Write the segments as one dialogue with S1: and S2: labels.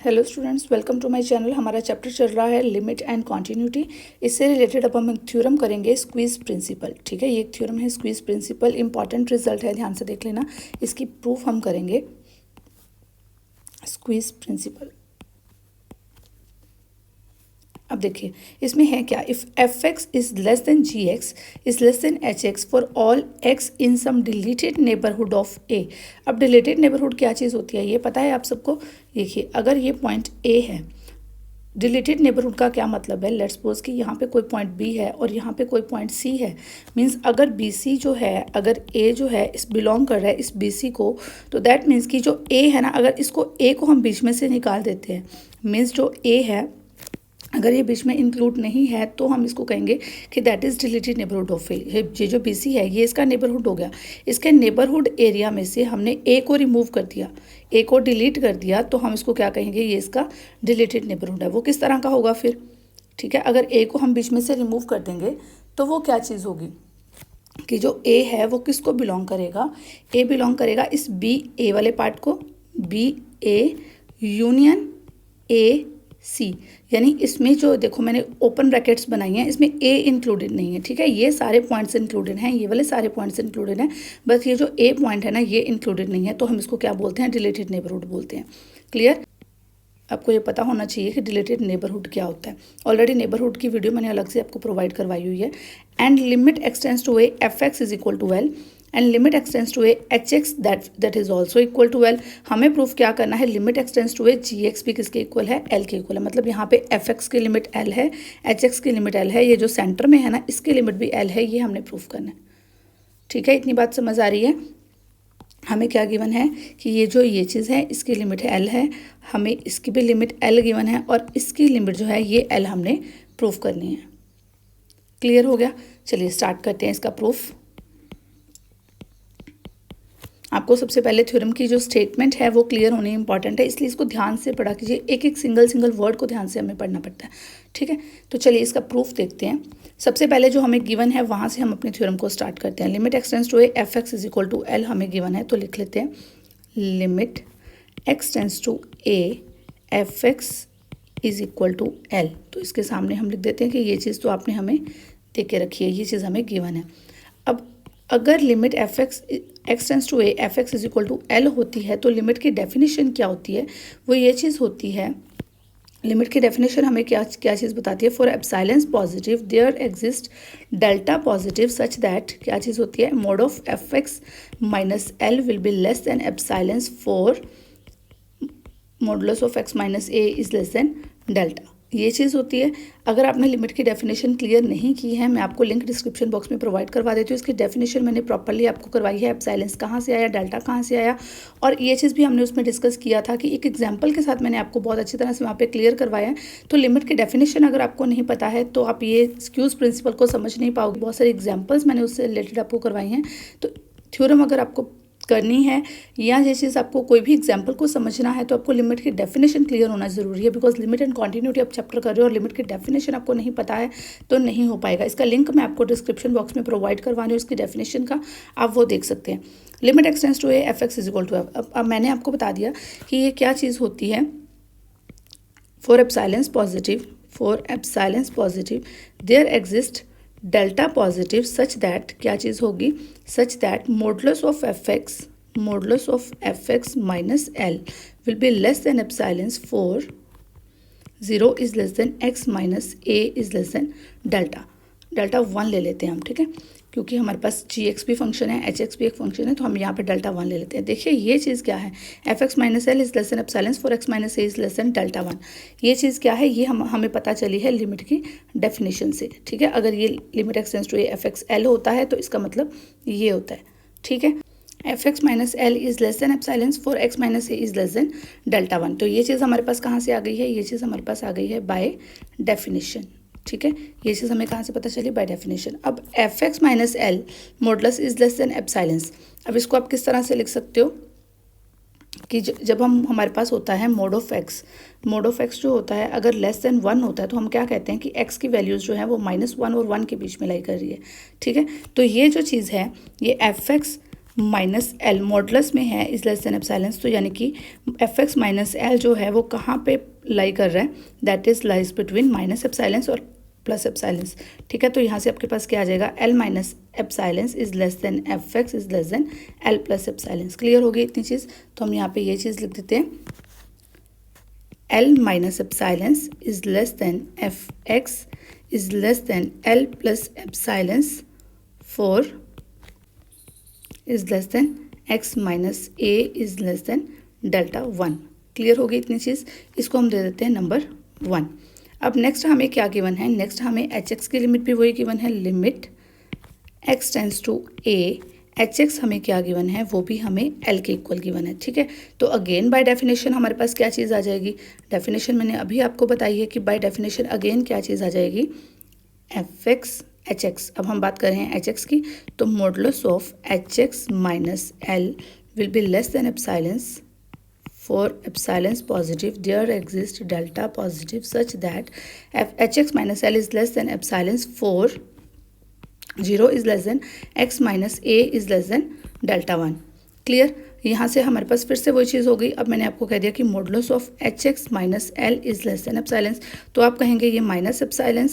S1: Hello students, welcome to my channel. हमारा chapter चल रहा है लिमिट एंड कॉन्टिन्यूटी। इससे रिलेटेड अब हम एक थ्योरम करेंगे, स्क्वीज प्रिंसिपल। ठीक है, ये एक थ्योरम है स्क्वीज प्रिंसिपल। इंपॉर्टेंट रिजल्ट है, ध्यान से देख लेना। इसकी प्रूफ हम करेंगे स्क्वीज प्रिंसिपल। अब देखिए इसमें है क्या, if F x is less than ji x is less than H X for all X in some deleted neighbourhood of A. अब डिलीटेड नेबरहुड क्या चीज़ होती है ये पता है आप सबको। देखिए अगर ये पॉइंट ए है, डिलीटेड नेबरहुड का क्या मतलब है, लेट्स सपोज कि यहाँ पे कोई पॉइंट बी है और यहाँ पे कोई पॉइंट सी है। मींस अगर बी सी जो है, अगर ए जो है इस बिलोंग कर रहा है इस बी सी को, तो दैट मीन्स कि जो ए है ना, अगर इसको ए को हम बीच में से निकाल देते हैं, मीन्स जो ए है अगर ये बीच में इंक्लूड नहीं है तो हम इसको कहेंगे कि that is deleted neighbourhood of A. ये जो बी सी है ये इसका नेबरहुड हो गया। इसके नेबरहुड एरिया में से हमने ए को रिमूव कर दिया, ए को डिलीट कर दिया, तो हम इसको क्या कहेंगे, ये इसका डिलीटेड नेबरहुड है। वो किस तरह का होगा फिर, ठीक है। अगर ए को हम बीच में से रिमूव कर देंगे तो वो क्या चीज़ होगी कि जो ए है वो किसको बिलोंग करेगा, ए बिलोंग करेगा इस बी ए वाले पार्ट को, बी ए यूनियन ए सी। यानी इसमें जो देखो मैंने ओपन ब्रैकेट्स बनाई हैं, इसमें ए इंक्लूडेड नहीं है, ठीक है। ये सारे पॉइंट्स इंक्लूडेड हैं, ये वाले सारे पॉइंट्स इंक्लूडेड हैं, बस ये जो ए पॉइंट है ना ये इंक्लूडेड नहीं है, तो हम इसको क्या बोलते हैं, डिलीटेड नेबरहुड बोलते हैं। क्लियर। आपको ये पता होना चाहिए कि डिलीटेड नेबरहुड क्या होता है। ऑलरेडी नेबरहुड की वीडियो मैंने अलग से आपको प्रोवाइड करवाई हुई है। And limit X tends to A F x is equal to L and limit X tends to A H x that is also equal to L. हमें प्रूफ क्या करना है, limit X tends to A ji X भी किसके equal है, L के equal है। मतलब यहाँ पे एफ एक्स की लिमिट एल है, एच एक्स की लिमिट एल है, ये जो सेंटर में है ना इसकी लिमिट भी एल है, ये हमने प्रूफ करना है। ठीक है, इतनी बात समझ आ रही है। हमें क्या गिवन है कि ये जो ये चीज़ है इसकी लिमिट एल है, हमें इसकी भी लिमिट एल गिवन है और इसकी लिमिट जो है ये एल हमने प्रूफ करनी है। क्लियर हो गया। चलिए स्टार्ट करते हैं इसका प्रूफ। आपको सबसे पहले थ्योरम की जो स्टेटमेंट है वो क्लियर होनी इंपॉर्टेंट है, इसलिए इसको ध्यान से पढ़ा कीजिए। एक एक सिंगल वर्ड को ध्यान से हमें पढ़ना पड़ता है, ठीक है। तो चलिए इसका प्रूफ देखते हैं। सबसे पहले जो हमें गिवन है वहाँ से हम अपने थ्योरम को स्टार्ट करते हैं। Limit X tends to A F x is equal to L हमें गिवन है, तो लिख लेते हैं limit X tends to A F x is equal to L. तो इसके सामने हम लिख देते हैं कि ये चीज़ तो आपने हमें दे के रखी है, ये चीज़ हमें गिवन है। अब अगर limit F X X tends to A F x is equal to L होती है तो लिमिट की डेफिनेशन क्या होती है, वो ये चीज़ होती है। लिमिट की डेफिनेशन हमें क्या चीज़ बताती है, for epsilon positive there exist delta positive such that, क्या चीज़ होती है, mod of F X minus L will be less than epsilon for modulus of X minus A is less than delta. ये चीज़ होती है। अगर आपने लिमिट की डेफिनेशन क्लियर नहीं की है, मैं आपको लिंक डिस्क्रिप्शन बॉक्स में प्रोवाइड करवा देती हूँ। इसकी डेफिनेशन मैंने प्रॉपर्ली आपको करवाई है, एप्सिलॉन कहाँ से आया, डेल्टा कहाँ से आया, और ये चीज़ भी हमने उसमें डिस्कस किया था कि एक एग्जांपल के साथ मैंने आपको बहुत अच्छी तरह से वहाँ पे क्लियर करवाया है। तो लिमिट की डेफिनेशन अगर आपको नहीं पता है तो आप ये स्क्यूज प्रिंसिपल को समझ नहीं पाओगे। बहुत सारे एग्जाम्पल्स मैंने उससे रिलेटेड आपको करवाई हैं। तो थ्योरम अगर आपको करनी है या ये चीज़ आपको कोई भी एग्जाम्पल को समझना है तो आपको लिमिट की डेफिनेशन क्लियर होना ज़रूरी है, बिकॉज लिमिट एंड कॉन्टिन्यूटी आप चैप्टर कर रहे हो और लिमिट की डेफिनेशन आपको नहीं पता है तो नहीं हो पाएगा। इसका लिंक मैं आपको डिस्क्रिप्शन बॉक्स में प्रोवाइड करवा रही हूँ, इसकी डेफिनेशन का, आप वो देख सकते हैं। Limit X tends to A F x is equal to F. अब मैंने आपको बता दिया कि ये क्या चीज़ होती है। For epsilon positive there exist delta positive such that, क्या चीज़ होगी, such that modulus of F X minus L will be less than epsilon for 0 is less than x minus A is less than delta 1 ले लेते हैं हम, ठीक है, क्योंकि हमारे पास जी एक्स भी फंक्शन है, एच एक्स भी एक फंक्शन है, तो हम यहाँ पे डेल्टा 1 ले लेते हैं। देखिए ये चीज़ क्या है, F X minus l is less than epsilon for X minus A is less than delta 1। ये चीज़ क्या है, ये हमें पता चली है लिमिट की डेफिनेशन से, ठीक है। अगर ये limit X tends to A F x L होता है तो इसका मतलब ये होता है, ठीक है। F X minus l is less than epsilon for X minus A is less than delta 1। तो ये चीज़ हमारे पास कहाँ से आ गई है, ये चीज़ हमारे पास आ गई है बाय डेफिनेशन, ठीक है। ये चीज़ हमें कहाँ से पता चली, बाय डेफिनेशन। अब F X minus L modulus is less than epsilon. अब इसको आप किस तरह से लिख सकते हो कि जब हमारे पास होता है मोड ऑफ एक्स जो होता है अगर लेस देन 1 होता है तो हम क्या कहते हैं कि एक्स की वैल्यूज़ जो है वो -1 और 1 के बीच में लाई कर रही है, ठीक है। तो ये जो चीज़ है ये F X minus L modulus में है इज लेस देन एप्सिलॉन, तो यानी कि एफ एक्स माइनस एल जो है वो कहाँ पे लाई कर रहा है, that is lies between minus epsilon और प्लस एप्सिलॉन। ठीक है, तो यहाँ से आपके पास क्या आ जाएगा, L minus epsilon is less than f x is less than l plus epsilon. Clear हो गई इतनी चीज़, तो हम यहाँ पे ये चीज़ लिख देते हैं, l minus epsilon is less than f x is less than l plus epsilon for is less than x minus A is less than delta 1। Clear हो गई इतनी चीज़, इसको हम दे देते हैं नंबर 1। अब नेक्स्ट हमें क्या गिवन है, नेक्स्ट हमें एच एक्स की लिमिट भी वही गिवन है, limit x tends to A, H X हमें क्या गिवन है, वो भी हमें एल के इक्वल गिवन है। ठीक है, तो अगेन बाय डेफिनेशन हमारे पास क्या चीज़ आ जाएगी, डेफिनेशन मैंने अभी आपको बताई है कि बाय डेफिनेशन अगेन क्या चीज़ आ जाएगी, एफ एक्स एच एक्स। अब हम बात कर रहे हैं एच एक्स की, तो modulus of H x minus L will be less than epsilon for epsilons positive there exists delta positive such that hx minus l is less than epsilons for 0 is less than x minus a is less than delta 1। Clear, यहाँ से हमारे पास फिर से वही चीज़ हो गई। अब मैंने आपको कह दिया कि modulus of H x minus l is less than epsilon, तो आप कहेंगे ये minus epsilon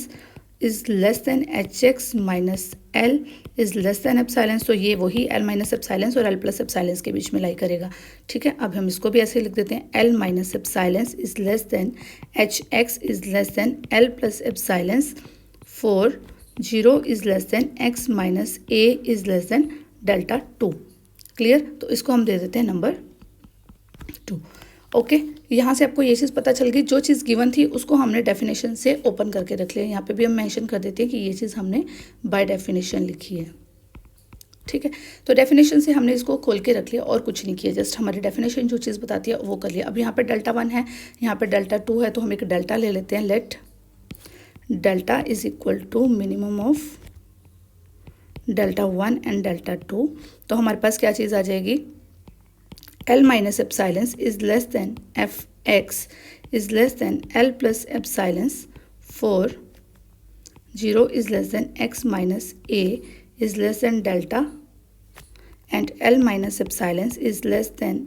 S1: is less than H x minus l is less than epsilon, तो ये वही एल माइनस एप्सिलॉन और एल प्लस एप्सिलॉन के बीच में लाई करेगा। ठीक है, अब हम इसको भी ऐसे लिख देते हैं, l minus epsilon is less than H x is less than l plus epsilon for 0 is less than x minus A is less than delta 2। Clear, तो इसको हम दे देते हैं नंबर 2। ओके, यहाँ से आपको ये चीज़ पता चल गई, जो चीज़ गिवन थी उसको हमने डेफिनेशन से ओपन करके रख लिया। यहाँ पे भी हम मेंशन कर देते हैं कि ये चीज़ हमने बाय डेफिनेशन लिखी है। ठीक है, तो डेफिनेशन से हमने इसको खोल के रख लिया और कुछ नहीं किया, जस्ट हमारी डेफिनेशन जो चीज़ बताती है वो कर लिया। अब यहाँ पे डेल्टा 1 है, यहाँ पे डेल्टा 2 है, तो हम एक डेल्टा ले लेते हैं, let delta is equal to minimum of delta 1 and delta 2। तो हमारे पास क्या चीज़ आ जाएगी, L minus epsilon is less than fx is less than L plus epsilon for 0 is less than x minus a is less than delta, and L minus epsilon is less than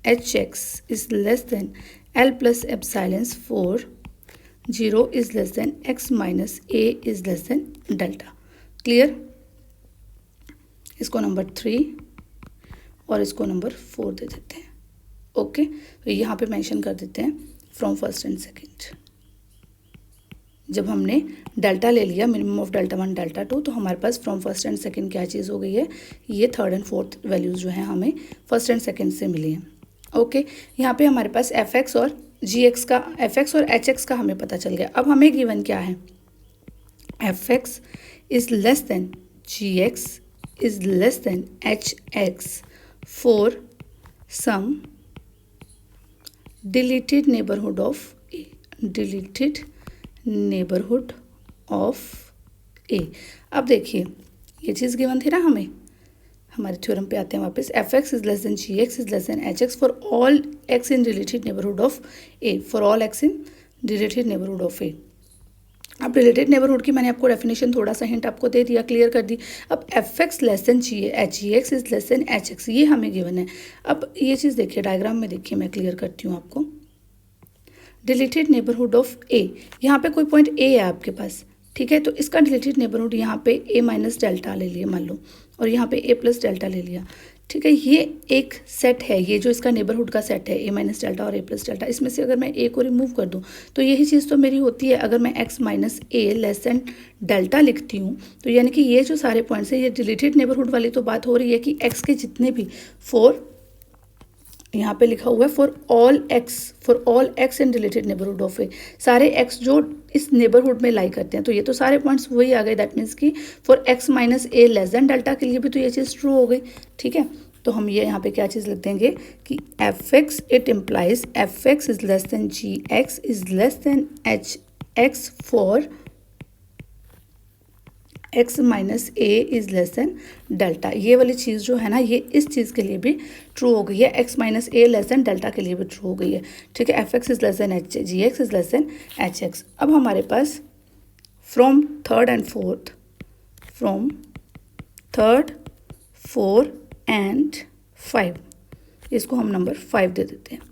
S1: hx is less than L plus epsilon for 0 is less than x minus a is less than delta। Clear, इसको number 3 और इसको number 4 दे देते हैं। Okay, तो यहाँ पे mention कर देते हैं फ्रॉम फर्स्ट एंड सेकंड। जब हमने डेल्टा ले लिया, मिनिमम ऑफ डेल्टा 1 डेल्टा 2, तो हमारे पास फ्रॉम फर्स्ट एंड सेकंड क्या चीज़ हो गई है, ये थर्ड एंड फोर्थ वैल्यूज़ जो हैं हमें फर्स्ट एंड सेकंड से मिली हैं। ओके, यहाँ पे हमारे पास एफ एक्स और जी एक्स का, एफ एक्स और एच एक्स का हमें पता चल गया। अब हमें गिवन क्या है, F x is less than ji x is less than H X for some deleted neighborhood of A, deleted neighborhood of A। अब देखिए ये चीज़ गिवन थी ना हमें, हमारे थ्योरम पे आते हैं वापस, F x is less than ji x is less than H X for all X in related neighbourhood of A, for all X in related neighbourhood of A. अब रिलेटेड नेबरहुड की मैंने आपको definition थोड़ा सा hint आपको दे दिया, clear कर दी। अब F X less than ji x is less than H X, ये हमें गिवन है। अब ये चीज़ देखिए, डायग्राम में देखिए, मैं क्लियर करती हूँ आपको। डिलीटेड नेबरहुड ऑफ ए, यहाँ पे कोई पॉइंट ए है आपके पास, ठीक है, तो इसका डिलीटेड नेबरहुड यहाँ पे ए माइनस डेल्टा ले लिया मान लो, और यहाँ पे ए प्लस डेल्टा ले लिया। ठीक है, ये एक सेट है, ये जो इसका नेबरहुड का सेट है ए माइनस डेल्टा और ए प्लस डेल्टा, इसमें से अगर मैं ए को रिमूव कर दूं तो यही चीज़ तो मेरी होती है। अगर मैं x minus a less than delta लिखती हूँ तो यानी कि ये जो सारे पॉइंट्स हैं, ये डिलीटेड नेबरहुड वाली तो बात हो रही है कि एक्स के जितने भी फॉर, यहाँ पे लिखा हुआ है for all X in related neighbourhood of A, सारे एक्स जो इस नेबरहुड में लाई करते हैं, तो ये तो सारे पॉइंट्स वही आ गए। दैट मीन्स कि for X minus a less than delta के लिए भी तो ये चीज़ ट्रू हो गई। ठीक है, तो हम ये यहाँ पे क्या चीज़ लिख देंगे कि F X, it implies F x is less than ji x is less than H X for X minus A is less than delta. ये वाली चीज़ जो है ना, ये इस चीज़ के लिए भी ट्रू हो गई है, x minus a less than delta के लिए भी ट्रू हो गई है। ठीक है, F x is less than h, g x is less than H x. अब हमारे पास फ्रॉम थर्ड, फोर्थ एंड 5, इसको हम नंबर 5 दे देते हैं।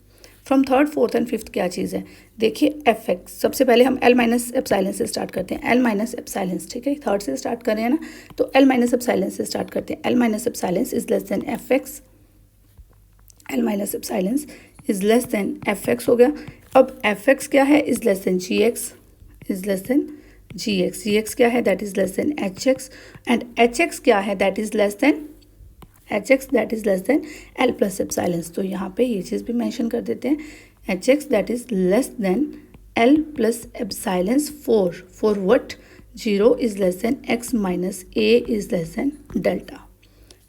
S1: From third, fourth and fifth क्या चीज़ है, देखिए एफ एक्स, सबसे पहले हम एल माइनस एप्सिलॉन से स्टार्ट करते हैं, एल माइनस एप्सिलॉन, ठीक है, थर्ड से स्टार्ट कर रहे हैं ना, तो एल माइनस एप्सिलॉन से स्टार्ट करते हैं। L minus epsilon is less than f x, l minus epsilon is less than f x हो गया। अब एफ एक्स क्या है, is less than ji x, is less than ji x, g x क्या है, that is less than H x, and h x क्या है, that is less than H x, that is less than l plus epsilon. तो यहाँ पे ये चीज़ भी mention कर देते हैं, H x that is less than l plus epsilon for what, 0 is less than x minus A is less than delta.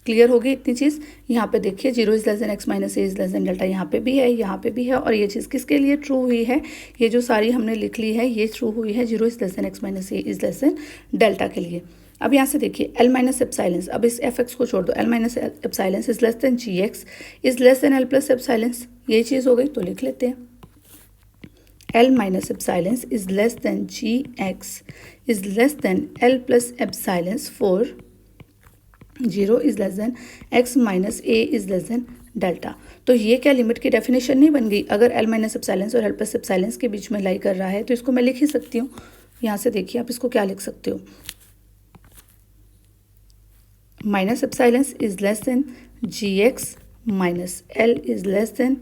S1: Clear होगी इतनी चीज़। यहाँ पे देखिए 0 is less than x minus A is less than delta, यहाँ पे भी है, यहाँ पे भी है, और ये चीज़ किसके लिए ट्रू हुई है, ये जो सारी हमने लिख ली है ये ट्रू हुई है 0 is less than x minus A is less than delta के लिए। अब यहाँ से देखिए एल माइनस एप्सिलॉन, अब इस एफ एक्स को छोड़ दो, l minus epsilon is less than ji x is less than l plus epsilon, यही चीज़ हो गई, तो लिख लेते हैं l minus epsilon is less than ji x is less than l plus epsilon for 0 is less than x minus A is less than delta. तो ये क्या लिमिट की डेफिनेशन नहीं बन गई, अगर एल माइनस एप्सिलॉन और एल प्लस एप्सिलॉन के बीच में लाई कर रहा है तो इसको मैं लिख ही सकती हूँ। यहाँ से देखिए आप इसको क्या लिख सकते हो, minus epsilon is less than ji x minus l is less than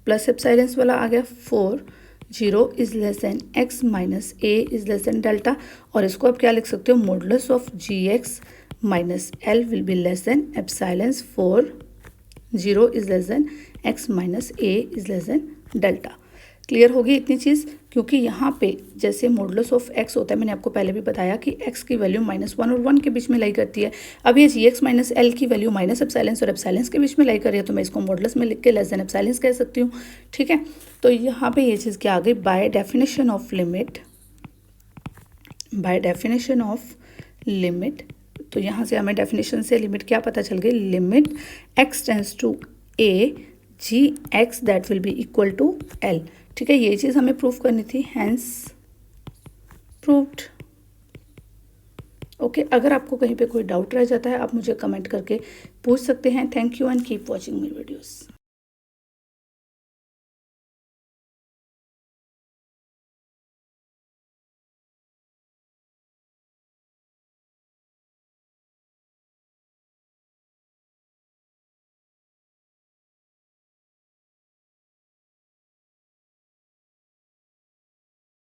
S1: plus epsilon वाला आ गया 4, 0 is less than x minus A is less than delta, और इसको आप क्या लिख सकते हो, modulus of g x minus L will be less than epsilon for 0 is less than x minus A is less than delta. Clear होगी इतनी चीज़, क्योंकि यहाँ पे जैसे मॉडुलस ऑफ एक्स होता है, मैंने आपको पहले भी बताया कि एक्स की वैल्यू -1 और 1 के बीच में लाई करती है। अब ये जी एक्स माइनस एल की वैल्यू माइनस एप्सिलॉन और एप्सिलॉन के बीच में लाई कर रही है, तो मैं इसको मॉडुलस में लिख के लेस देन एप्सिलॉन कह सकती हूँ, ठीक है। तो यहाँ पे ये चीज़ क्या आ गई, by definition of limit, by definition of limit, तो यहाँ से हमें डेफिनेशन से लिमिट क्या पता चल गई, limit x tends to A ji x that will be equal to l, ठीक है। ये चीज़ हमें प्रूव करनी थी, हैंस प्रूव्ड। ओके, अगर आपको कहीं पे कोई डाउट रह जाता है आप मुझे कमेंट करके पूछ सकते हैं। Thank you and keep watching my videos.